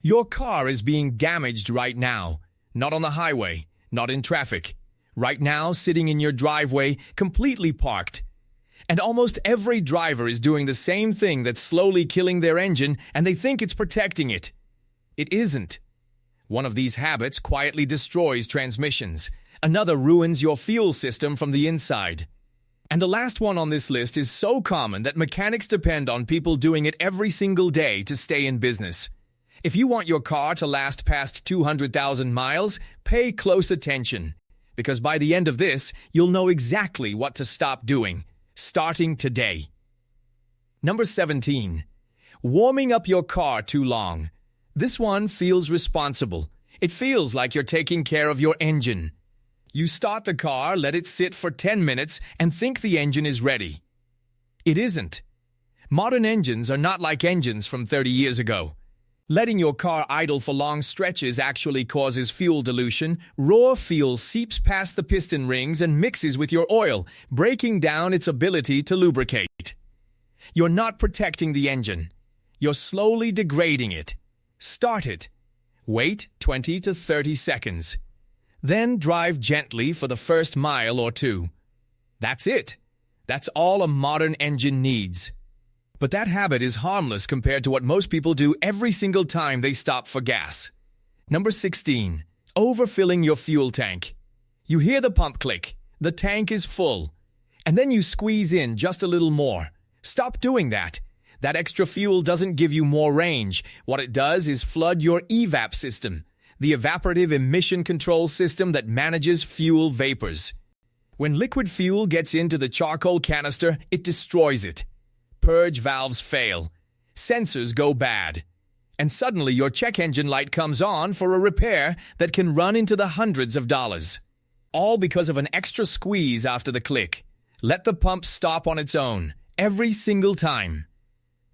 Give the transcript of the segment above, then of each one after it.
Your car is being damaged right now, not on the highway, not in traffic. Right now, sitting in your driveway, completely parked. And almost every driver is doing the same thing that's slowly killing their engine, and they think it's protecting it. It isn't. One of these habits quietly destroys transmissions. Another ruins your fuel system from the inside. And the last one on this list is so common that mechanics depend on people doing it every single day to stay in business. If you want your car to last past 200,000 miles, pay close attention. Because by the end of this, you'll know exactly what to stop doing, starting today. Number 17. Warming up your car too long. This one feels responsible. It feels like you're taking care of your engine. You start the car, let it sit for 10 minutes, and think the engine is ready. It isn't. Modern engines are not like engines from 30 years ago. Letting your car idle for long stretches actually causes fuel dilution. Raw fuel seeps past the piston rings and mixes with your oil, breaking down its ability to lubricate. You're not protecting the engine. You're slowly degrading it. Start it. Wait 20 to 30 seconds. Then drive gently for the first mile or two. That's it. That's all a modern engine needs. But that habit is harmless compared to what most people do every single time they stop for gas. Number 16. Overfilling your fuel tank. You hear the pump click. The tank is full. And then you squeeze in just a little more. Stop doing that. That extra fuel doesn't give you more range. What it does is flood your evap system, the evaporative emission control system that manages fuel vapors. When liquid fuel gets into the charcoal canister, it destroys it. Purge valves fail. Sensors go bad. And suddenly your check engine light comes on for a repair that can run into the hundreds of dollars. All because of an extra squeeze after the click. Let the pump stop on its own, every single time.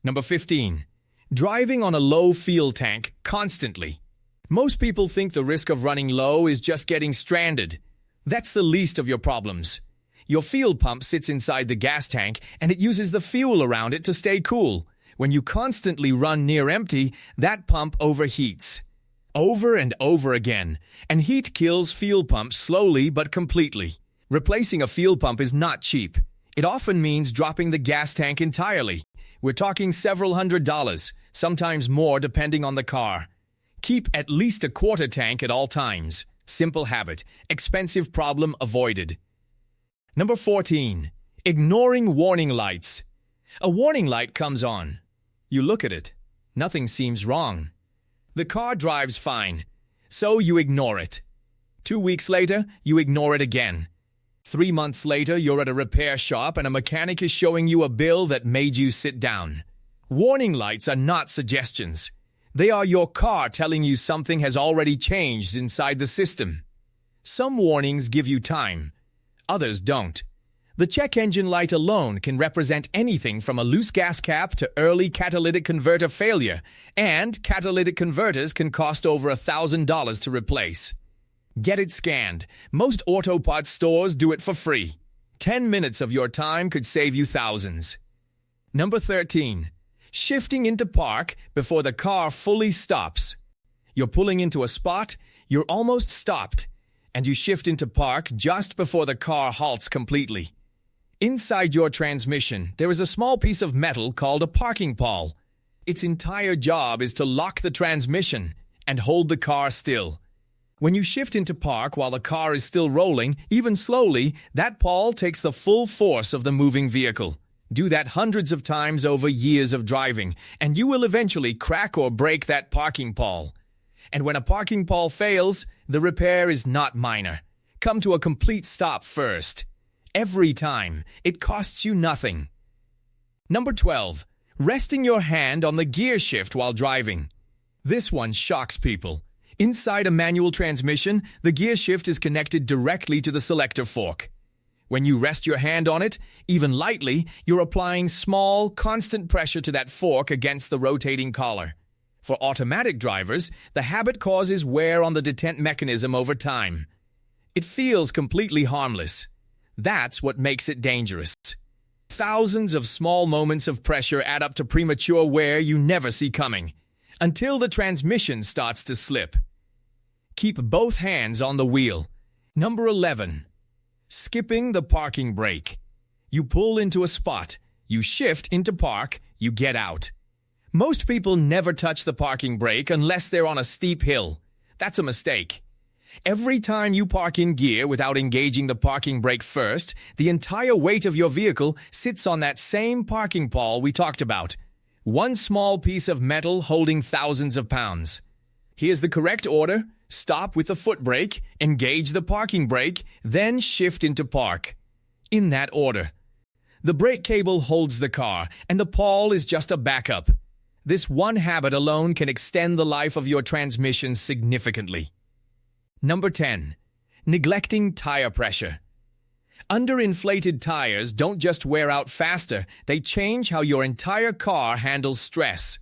Number 15. Driving on a low fuel tank constantly. Most people think the risk of running low is just getting stranded. That's the least of your problems. Your fuel pump sits inside the gas tank and it uses the fuel around it to stay cool. When you constantly run near empty, that pump overheats. Over and over again. And heat kills fuel pumps slowly but completely. Replacing a fuel pump is not cheap. It often means dropping the gas tank entirely. We're talking several $100s, sometimes more depending on the car. Keep at least a quarter tank at all times. Simple habit. Expensive problem avoided. Number 14. Ignoring warning lights. A warning light comes on. You look at it. Nothing seems wrong. The car drives fine, so you ignore it. 2 weeks later, you ignore it again. 3 months later, you're at a repair shop and a mechanic is showing you a bill that made you sit down. Warning lights are not suggestions. They are your car telling you something has already changed inside the system. Some warnings give you time. Others don't. The check engine light alone can represent anything from a loose gas cap to early catalytic converter failure, and catalytic converters can cost over $1,000 to replace. Get it scanned. Most auto parts stores do it for free. 10 minutes of your time could save you thousands. Number 13. Shifting into park before the car fully stops. You're pulling into a spot, you're almost stopped, and you shift into park just before the car halts completely. Inside your transmission, there is a small piece of metal called a parking pawl. Its entire job is to lock the transmission and hold the car still. When you shift into park while the car is still rolling, even slowly, that pawl takes the full force of the moving vehicle. Do that hundreds of times over years of driving, and you will eventually crack or break that parking pawl. And when a parking pawl fails, the repair is not minor. Come to a complete stop first. Every time. It costs you nothing. Number 12. Resting your hand on the gear shift while driving. This one shocks people. Inside a manual transmission, the gear shift is connected directly to the selector fork. When you rest your hand on it, even lightly, you're applying small, constant pressure to that fork against the rotating collar. For automatic drivers, the habit causes wear on the detent mechanism over time. It feels completely harmless. That's what makes it dangerous. Thousands of small moments of pressure add up to premature wear you never see coming. until the transmission starts to slip. Keep both hands on the wheel. Number 11. Skipping the parking brake. You pull into a spot, you shift into park, you get out. Most people never touch the parking brake unless they're on a steep hill. That's a mistake. Every time you park in gear without engaging the parking brake first, the entire weight of your vehicle sits on that same parking pawl we talked about. One small piece of metal holding thousands of pounds. Here's the correct order. Stop with the foot brake, engage the parking brake, then shift into park. In that order. The brake cable holds the car, and the pawl is just a backup. This one habit alone can extend the life of your transmission significantly. Number 10. Neglecting tire pressure. Underinflated tires don't just wear out faster, they change how your entire car handles stress.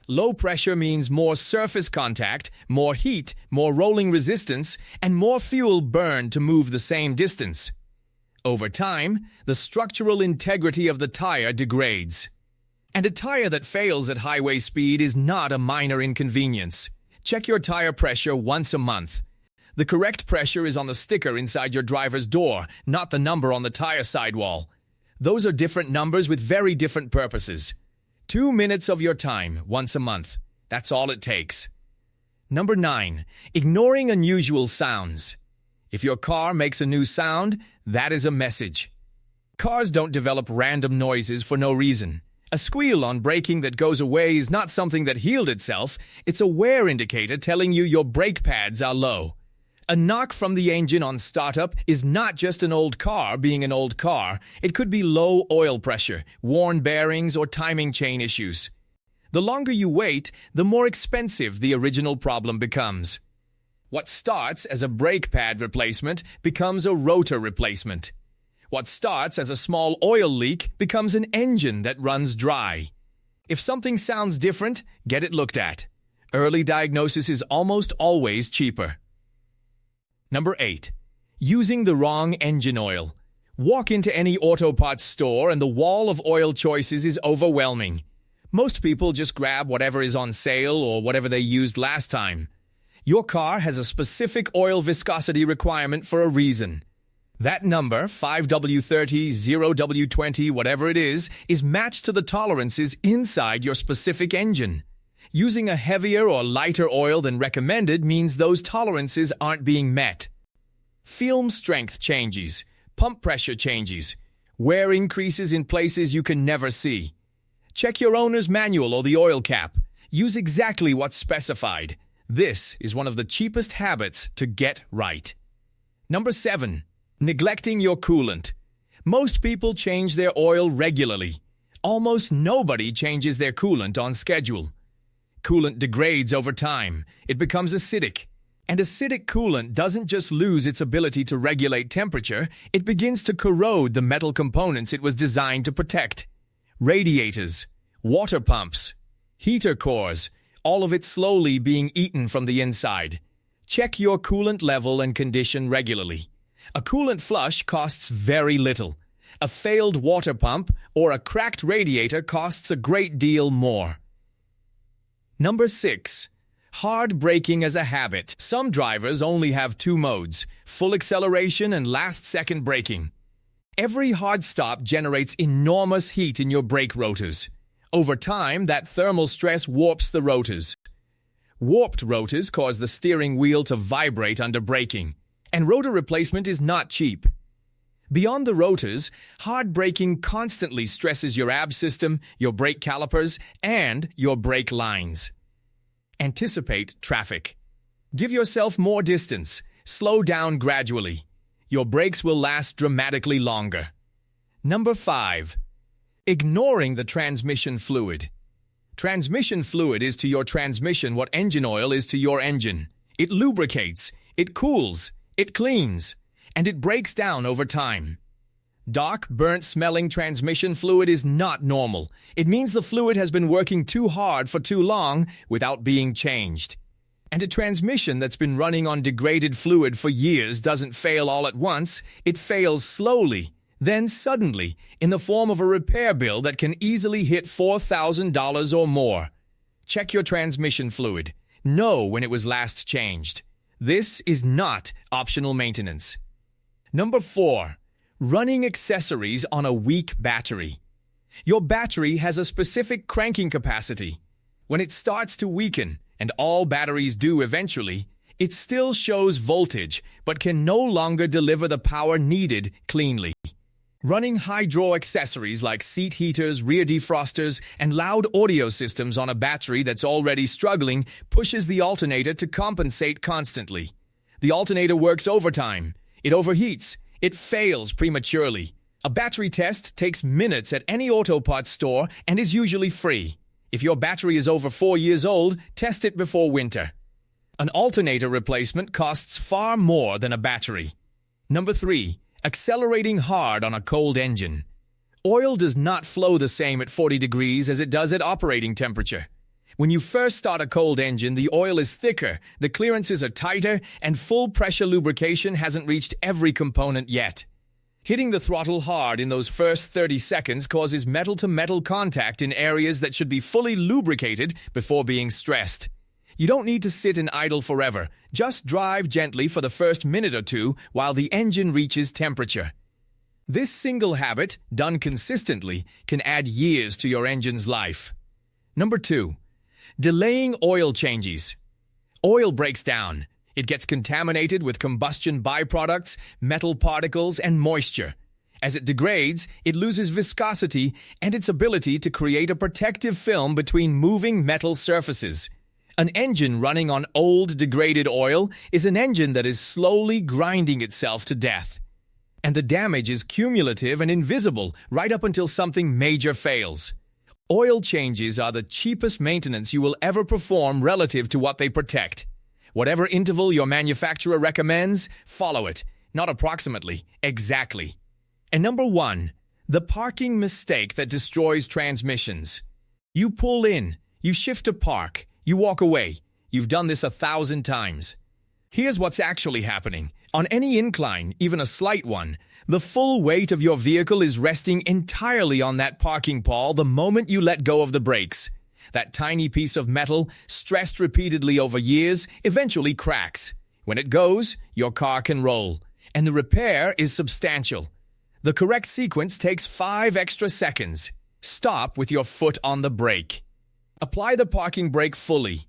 Low pressure means more surface contact, more heat, more rolling resistance, and more fuel burned to move the same distance. Over time, the structural integrity of the tire degrades. And a tire that fails at highway speed is not a minor inconvenience. Check your tire pressure once a month. The correct pressure is on the sticker inside your driver's door, not the number on the tire sidewall. Those are different numbers with very different purposes. 2 minutes of your time once a month. That's all it takes. Number 9. Ignoring unusual sounds. If your car makes a new sound, that is a message. Cars don't develop random noises for no reason. A squeal on braking that goes away is not something that healed itself. It's a wear indicator telling you your brake pads are low. A knock from the engine on startup is not just an old car being an old car. It could be low oil pressure, worn bearings, or timing chain issues. The longer you wait, the more expensive the original problem becomes. What starts as a brake pad replacement becomes a rotor replacement. What starts as a small oil leak becomes an engine that runs dry. If something sounds different, get it looked at. Early diagnosis is almost always cheaper. Number 8. Using the wrong engine oil. Walk into any auto parts store and the wall of oil choices is overwhelming. Most people just grab whatever is on sale or whatever they used last time. Your car has a specific oil viscosity requirement for a reason. That number, 5W30, 0W20, whatever it is matched to the tolerances inside your specific engine. Using a heavier or lighter oil than recommended means those tolerances aren't being met. Film strength changes, pump pressure changes, wear increases in places you can never see. Check your owner's manual or the oil cap. Use exactly what's specified. This is one of the cheapest habits to get right. Number 7. Neglecting your coolant. Most people change their oil regularly. Almost nobody changes their coolant on schedule. Coolant degrades over time. It becomes acidic. And acidic coolant doesn't just lose its ability to regulate temperature, it begins to corrode the metal components it was designed to protect. Radiators, water pumps, heater cores, all of it slowly being eaten from the inside. Check your coolant level and condition regularly. A coolant flush costs very little. A failed water pump or a cracked radiator costs a great deal more. Number 6. Hard braking as a habit. Some drivers only have 2 modes, full acceleration and last-second braking. Every hard stop generates enormous heat in your brake rotors. Over time, that thermal stress warps the rotors. Warped rotors cause the steering wheel to vibrate under braking, and rotor replacement is not cheap. Beyond the rotors, hard braking constantly stresses your ab system, your brake calipers, and your brake lines. Anticipate traffic. Give yourself more distance. Slow down gradually. Your brakes will last dramatically longer. Number 5. Ignoring the transmission fluid. Transmission fluid is to your transmission what engine oil is to your engine. It lubricates, it cools, it cleans, and it breaks down over time. Dark, burnt-smelling transmission fluid is not normal. It means the fluid has been working too hard for too long without being changed. And a transmission that's been running on degraded fluid for years doesn't fail all at once. It fails slowly, then suddenly, in the form of a repair bill that can easily hit $4,000 or more. Check your transmission fluid. Know when it was last changed. This is not optional maintenance. Number 4. Running accessories on a weak battery. Your battery has a specific cranking capacity. When it starts to weaken, and all batteries do eventually, it still shows voltage but can no longer deliver the power needed cleanly. Running high-draw accessories like seat heaters, rear defrosters, and loud audio systems on a battery that's already struggling pushes the alternator to compensate constantly. The alternator works overtime. It overheats. It fails prematurely. A battery test takes minutes at any auto parts store and is usually free. If your battery is over 4 years old, test it before winter. An alternator replacement costs far more than a battery. Number 3. Accelerating hard on a cold engine. Oil does not flow the same at 40 degrees as it does at operating temperature. When you first start a cold engine, the oil is thicker, the clearances are tighter, and full pressure lubrication hasn't reached every component yet. Hitting the throttle hard in those first 30 seconds causes metal-to-metal contact in areas that should be fully lubricated before being stressed. You don't need to sit and idle forever. Just drive gently for the first minute or two while the engine reaches temperature. This single habit, done consistently, can add years to your engine's life. Number 2. Delaying oil changes. Oil breaks down. It gets contaminated with combustion byproducts, metal particles, and moisture. As it degrades, it loses viscosity and its ability to create a protective film between moving metal surfaces. An engine running on old, degraded oil is an engine that is slowly grinding itself to death. And the damage is cumulative and invisible right up until something major fails. Oil changes are the cheapest maintenance you will ever perform relative to what they protect. Whatever interval your manufacturer recommends, follow it. Not approximately, exactly. And number 1, the parking mistake that destroys transmissions. You pull in, you shift to park, you walk away. You've done this 1,000 times. Here's what's actually happening. On any incline, even a slight one, the full weight of your vehicle is resting entirely on that parking pawl the moment you let go of the brakes. That tiny piece of metal, stressed repeatedly over years, eventually cracks. When it goes, your car can roll. And the repair is substantial. The correct sequence takes 5 extra seconds. Stop with your foot on the brake. Apply the parking brake fully.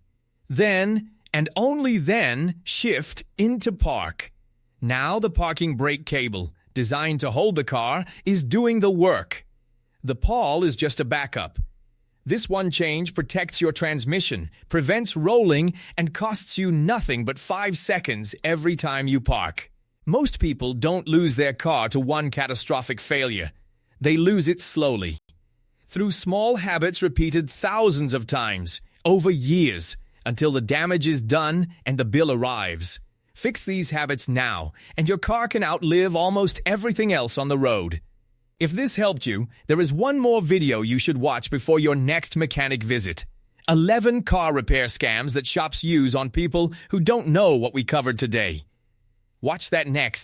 Then, and only then, shift into park. Now the parking brake cable, designed to hold the car, is doing the work. The pawl is just a backup. This one change protects your transmission, prevents rolling, and costs you nothing but 5 seconds every time you park. Most people don't lose their car to one catastrophic failure. They lose it slowly. Through small habits repeated thousands of times, over years, until the damage is done and the bill arrives. Fix these habits now, and your car can outlive almost everything else on the road. If this helped you, there is one more video you should watch before your next mechanic visit. 11 car repair scams that shops use on people who don't know what we covered today. Watch that next.